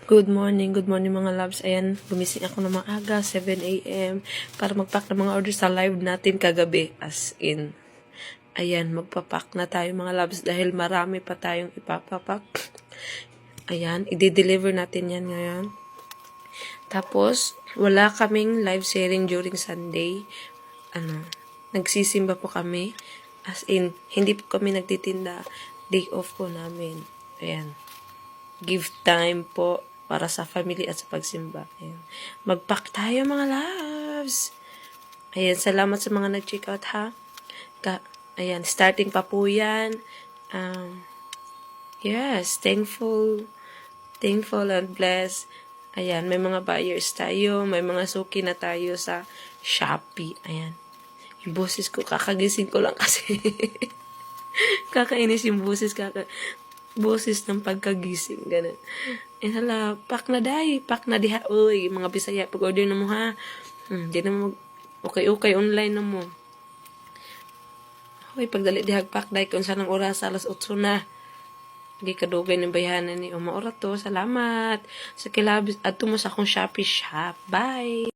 Good morning mga loves. Ayan, gumising ako ng maaga, 7 a.m. para magpack ng mga orders sa live natin kagabi. As in, ayan, magpapack na tayo mga loves dahil marami pa tayong ipapapak. Ayan, i-deliver natin yan ngayon. Tapos, wala kaming live sharing during Sunday. Nagsisimba po kami. As in, hindi po kami nagtitinda. Day off po namin. Ayan. Give time po para sa family at sa pagsimba. Ayan. Mag-pack tayo mga loves. Ayan, salamat sa mga nag-check out ha. Ayan, starting pa po yan. Yes, thankful and blessed. Ayan, may mga buyers tayo, may mga suki na tayo sa Shopee. Ayan. Yung boses ko, kakagising ko lang kasi. Kakainis yung boses ng pagkagising, ganun. Hala, pak na diha, uy, mga Bisaya, pag-order na mo ha. Di na mo, okay, online na mo. Uy, pagdali diha, pak dahi, kung saan ang oras, alas 8 na. Hindi kadugay ng bayanan ni Uma Orato. Salamat. Sa kilabis, at mo sa akong Shopee shop. Bye!